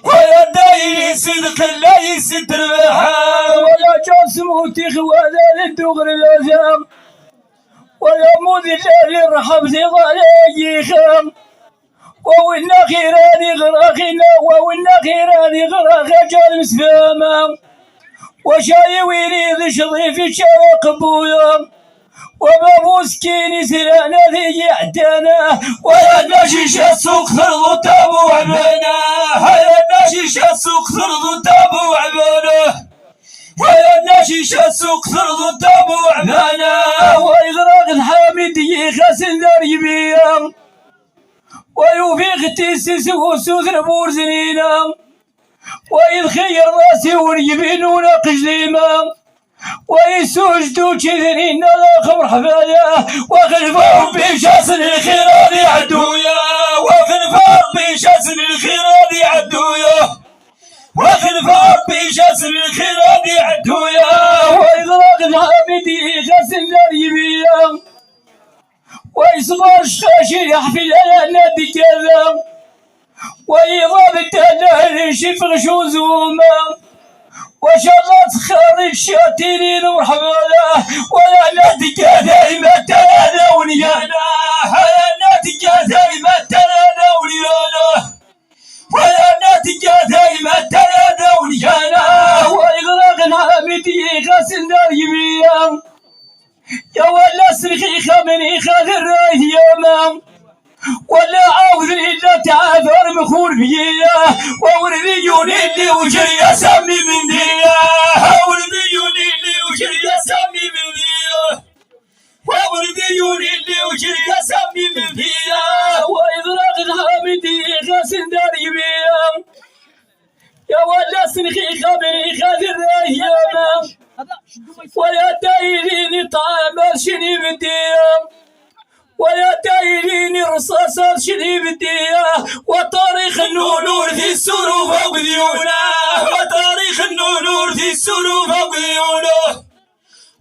ويا دايري صدق لا يستر بها ويا جاسموتي خوذا للدغر الأثام ويا مذي اللي رحبتي ضلي خام وونا خيراني غراخينا وونا خيراني غراخ جال مسفاما وشاي ويلي ذي شظيفي شاق بويا وبابو سكيني سلانا ذي عدانا ويا ناشيشة سوق ثرض تابو عبانا ويا ناشيشة سوق ثرض تابو عبانا ويا ناشيشة سوق ثرض تابو عبانا ويغرق الحامدي خاسن دار يبيا ويوفيق تيسس وسوس نبور زنينا ويذخير راسي ونجبينونا قجليما ويسوجدو كذنين لا خمر حفايا وخلفهم بشاسن الخيران عدويا وخلفهم بشاسن الخيران عدويا وخلفهم بشاسن الخيران عدويا وإغراق الحامدي خاسن دار يبيا ويصبر الشاشي يحفل على النادي كذا ويضاب الدلال شفغ شوزوما وشغلت خارج شاترين مرحبا له ولا نادي كذا ما تلانا ونيانا ولا نادي كذا ما تلانا ونيانا ولا نادي كذا ما تلانا ونيانا وإغراق الحامدي غاسل دار يبيا يا ولا سرخي خمني خاذ الراي يوما ولا عاوذ الا تعاثر مخور بيا وورذيوني اللي وجري سامي من ديا وورذيوني اللي وجري سامي من ديا وورذيوني اللي وجري سامي من ديا وإغراق الحامدي غاسل دار يبيا يا ولا سرخي خمني خاذ الراي يوما ولا دايريني طعام شني بديا ولا دايريني رصاصات شني بديا وطريق النور في السرو فوق ذيونا وطريق النور في السرو فوق ذيونا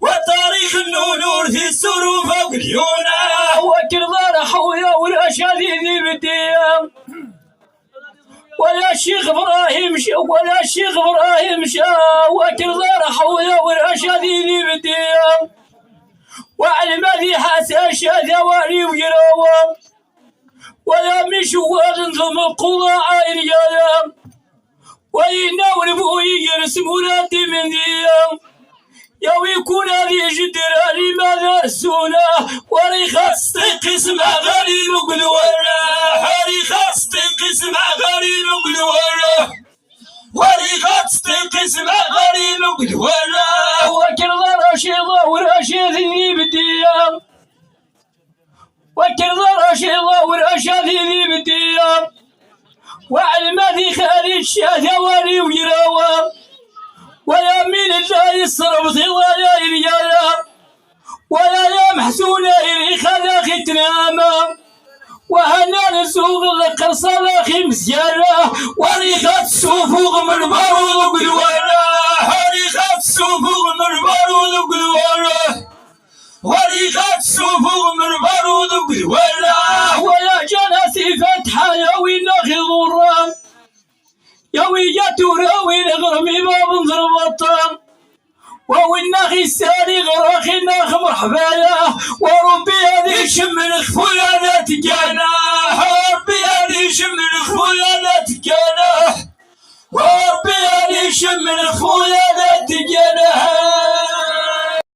وطريق النور في السرو فوق ذيونا وكل ضار حويا ولا شاذيني بديا ولا الشيخ ابراهيم ولا الشيخ ابراهيم وكل ضار حويا ولا شاذيني بديا وعلم ذي حسن شاذواني ويروى ولا مشوار نظم القضاء عين يالا ويناول بوي يرسم ولادي من ديا يو يكون هذه جدرا لماذا السونا وريخة استيقظ مع غريب وقلولا وريخة استيقظ مع غريب وقلولا وريخة استيقظ مع غريب وقلولا وكل رشيضة ورشيدني بديا وكل رشيضة ورشيدني بديا وعلم ذي خالد شاذواني ويراوى ولا من الله يصرف ظلالا اليالا ولا يا محسونا إلي خلاخي تناما وهنا نسوق القرصة لاخي مزيانا وريخة السفوق من بارود وقلوانا وريخة السفوق من بارود وقلوانا وريخة السفوق من بارود وقلوانا ولا جناسي فتحة يوي ناخي ضرام يوي يتوراوي نغرمي باب نضربطام ووالناخي السالي غراخي ناخ مرحبايا وربي هذي شم الخفويا لا تجانا وربي هذي شم الخفويا لا تجانا وربي هذي شم الخفويا